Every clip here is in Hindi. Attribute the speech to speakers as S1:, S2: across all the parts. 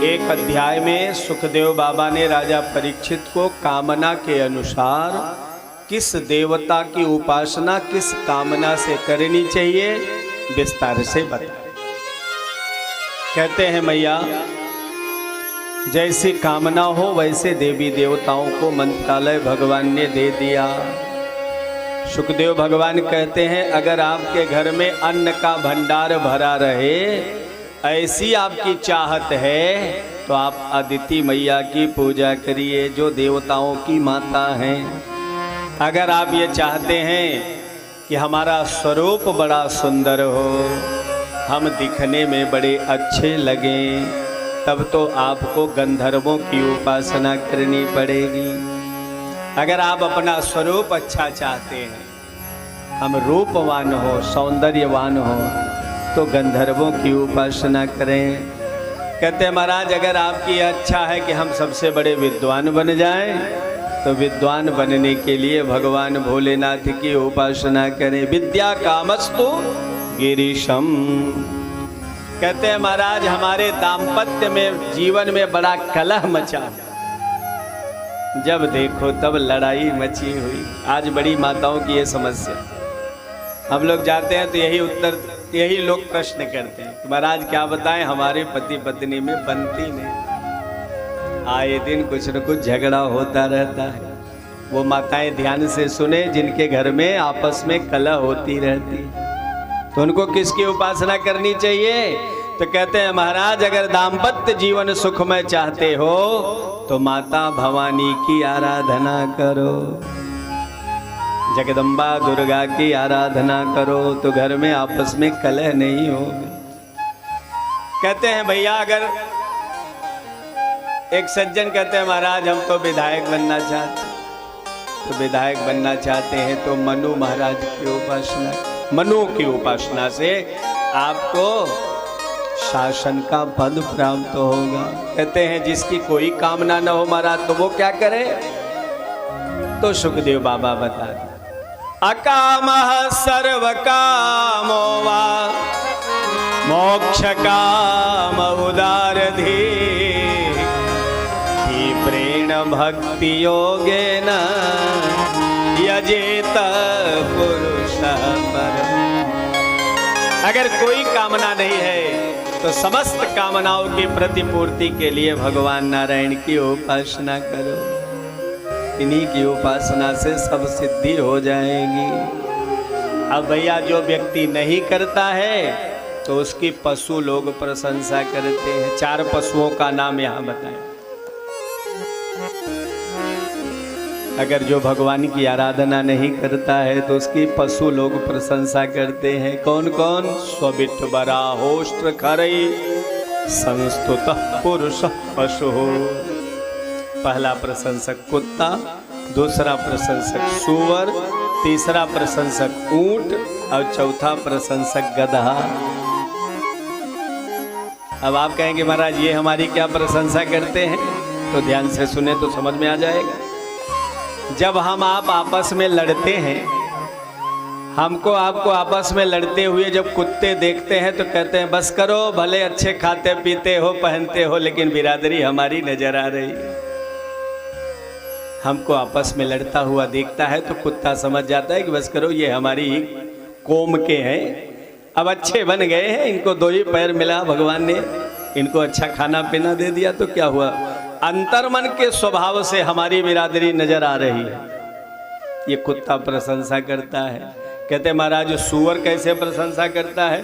S1: एक अध्याय में सुखदेव बाबा ने राजा परीक्षित को कामना के अनुसार किस देवता की उपासना किस कामना से करनी चाहिए विस्तार से बताया। कहते हैं मैया, जैसी कामना हो वैसे देवी देवताओं को मंत्रालय भगवान ने दे दिया। सुखदेव भगवान कहते हैं, अगर आपके घर में अन्न का भंडार भरा रहे, ऐसी आपकी चाहत है तो आप अदिति मैया की पूजा करिए, जो देवताओं की माता हैं। अगर आप ये चाहते हैं कि हमारा स्वरूप बड़ा सुंदर हो, हम दिखने में बड़े अच्छे लगें, तब तो आपको गंधर्वों की उपासना करनी पड़ेगी। अगर आप अपना स्वरूप अच्छा चाहते हैं, हम रूपवान हो सौंदर्यवान हो, तो गंधर्वों की उपासना करें। कहते हैं महाराज, अगर आपकी अच्छा है कि हम सबसे बड़े विद्वान बन जाएं, तो विद्वान बनने के लिए भगवान भोलेनाथ की उपासना करें। विद्या कामस्तु गिरीशम। कहते हैं महाराज, हमारे दाम्पत्य में जीवन में बड़ा कलह मचा, जब देखो तब लड़ाई मची हुई। आज बड़ी माताओं की ये समस्या। हम लोग जाते हैं तो यही लोग प्रश्न करते हैं कि महाराज क्या बताएं, हमारे पति पत्नी में बनती नहीं, आए दिन कुछ न कुछ झगड़ा होता रहता है। वो माताएं ध्यान से सुने जिनके घर में आपस में कलह होती रहती, तो उनको किसकी उपासना करनी चाहिए? तो कहते हैं महाराज, अगर दाम्पत्य जीवन सुखमय चाहते हो तो माता भवानी की आराधना करो, जगदम्बा दुर्गा की आराधना करो, तो घर में आपस में कलह नहीं होगा। कहते हैं भैया, अगर एक सज्जन कहते हैं महाराज हम तो विधायक बनना चाहते, तो विधायक बनना चाहते हैं तो मनु महाराज की उपासना, मनु की उपासना से आपको शासन का पद प्राप्त होगा। कहते हैं जिसकी कोई कामना न हो महाराज, तो वो क्या करे? तो सुखदेव बाबा बताते, अकामः सर्व कामो वा मोक्ष काम उदारधी प्रेण भक्ति योगेन यजेत पुरुषः परम्। अगर कोई कामना नहीं है तो समस्त कामनाओं की प्रतिपूर्ति के लिए भगवान नारायण की उपासना करो। इन्हीं की उपासना से सब सिद्धि हो जाएगी। अब भैया जो व्यक्ति नहीं करता है तो उसकी पशु लोग प्रशंसा करते हैं। 4 पशुओं का नाम यहाँ बताएं। अगर जो भगवान की आराधना नहीं करता है तो उसकी पशु लोग प्रशंसा करते हैं। कौन कौन? स्वविट्ठबरा होष्ट्र खरई संस्तुतः पुरुष पशु। पहला प्रशंसक कुत्ता, दूसरा प्रशंसक सूअर, तीसरा प्रशंसक ऊंट और चौथा प्रशंसक गधा। अब आप कहेंगे महाराज ये हमारी क्या प्रशंसा करते हैं? तो ध्यान से सुने तो समझ में आ जाएगा। जब हम आप आपस में लड़ते हैं, हमको आपको आपस में लड़ते हुए जब कुत्ते देखते हैं तो कहते हैं बस करो, भले अच्छे खाते पीते हो पहनते हो, लेकिन बिरादरी हमारी नजर आ रही है। हमको आपस में लड़ता हुआ देखता है तो कुत्ता समझ जाता है कि बस करो, ये हमारी ही कौम के हैं, अब अच्छे बन गए हैं, इनको 2 ही पैर मिला भगवान ने, इनको अच्छा खाना पीना दे दिया तो क्या हुआ। अंतर्मन के स्वभाव से हमारी बिरादरी नजर आ रही है। ये कुत्ता प्रशंसा करता है। कहते महाराज सूअर कैसे प्रशंसा करता है?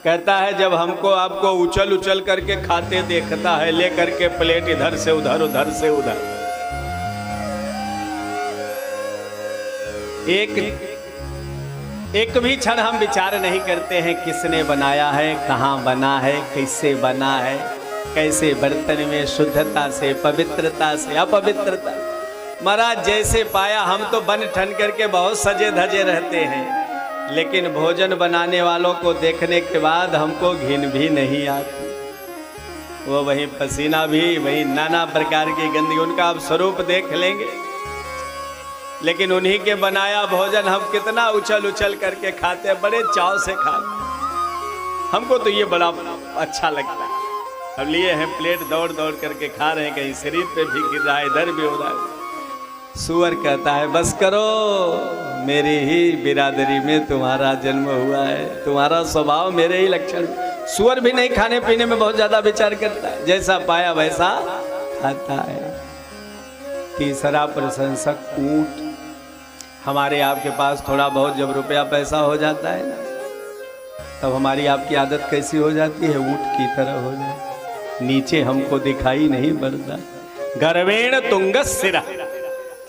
S1: कहता है जब हमको आपको उछल उछल करके खाते देखता है, ले करके प्लेट इधर से उधर उधर से उधर, एक भी क्षण हम विचार नहीं करते हैं किसने बनाया है, कहाँ बना है, कैसे बना है, कैसे बर्तन में शुद्धता से, पवित्रता से, अपवित्रता। महाराज जैसे पाया, हम तो बन ठन करके बहुत सजे धजे रहते हैं, लेकिन भोजन बनाने वालों को देखने के बाद हमको घिन भी नहीं आती। वो वही पसीना भी, वही नाना प्रकार की गंदगी, उनका आप स्वरूप देख लेंगे, लेकिन उन्हीं के बनाया भोजन हम कितना उछल उछल करके खाते हैं, बड़े चाव से खाते। हमको तो ये बड़ा अच्छा लगता है। अब लिए हैं प्लेट, दौड़ दौड़ करके खा रहे हैं, कहीं शरीर पे भी गिर रहा है, इधर भी हो रहा है। सुअर कहता है बस करो, मेरी ही बिरादरी में तुम्हारा जन्म हुआ है, तुम्हारा स्वभाव मेरे ही लक्षण। सुअर भी नहीं खाने पीने में बहुत ज्यादा विचार करता है, जैसा पाया वैसा खाता है। तीसरा प्रशंसक ऊंट। हमारे आपके पास थोड़ा बहुत जब रुपया पैसा हो जाता है ना, तब हमारी आपकी आदत कैसी हो जाती है, ऊंट की तरह हो जाती, नीचे हमको दिखाई नहीं पड़ता। गर्वेण तुंगस सिरा,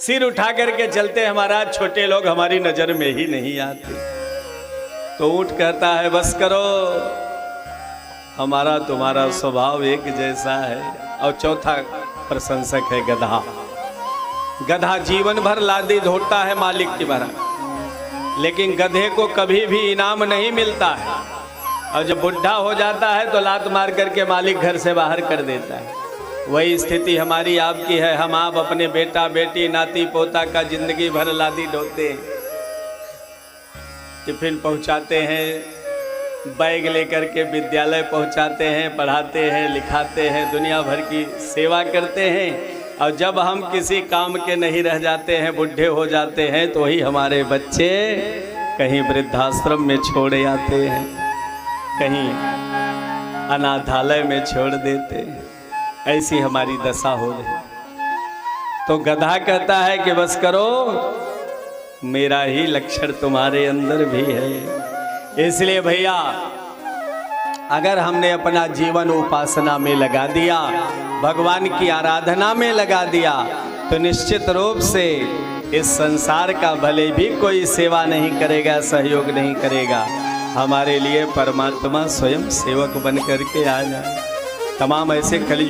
S1: सिर उठा करके चलते हमारा, छोटे लोग हमारी नजर में ही नहीं आते। तो ऊंट कहता है बस करो, हमारा तुम्हारा स्वभाव एक जैसा है। और चौथा प्रशंसक है गधा। गधा जीवन भर लादी ढोता है मालिक की तरह, लेकिन गधे को कभी भी इनाम नहीं मिलता है, और जब बुढ़ा हो जाता है तो लात मार करके मालिक घर से बाहर कर देता है। वही स्थिति हमारी आपकी है। हम आप अपने बेटा बेटी नाती पोता का जिंदगी भर लादी ढोते हैं, टिफिन पहुंचाते हैं, बैग लेकर के विद्यालय पहुंचाते हैं, पढ़ाते हैं, लिखाते हैं, दुनिया भर की सेवा करते हैं। और जब हम किसी काम के नहीं रह जाते हैं, बुढ़े हो जाते हैं, तो ही हमारे बच्चे कहीं वृद्धाश्रम में छोड़े आते हैं, कहीं अनाथालय में छोड़ देते हैं। ऐसी हमारी दशा हो रही। तो गधा कहता है कि बस करो, मेरा ही लक्षण तुम्हारे अंदर भी है। इसलिए भैया, अगर हमने अपना जीवन उपासना में लगा दिया, भगवान की आराधना में लगा दिया, तो निश्चित रूप से इस संसार का भले भी कोई सेवा नहीं करेगा, सहयोग नहीं करेगा, हमारे लिए परमात्मा स्वयं सेवक बन करके आ जाए। तमाम ऐसे कलयुग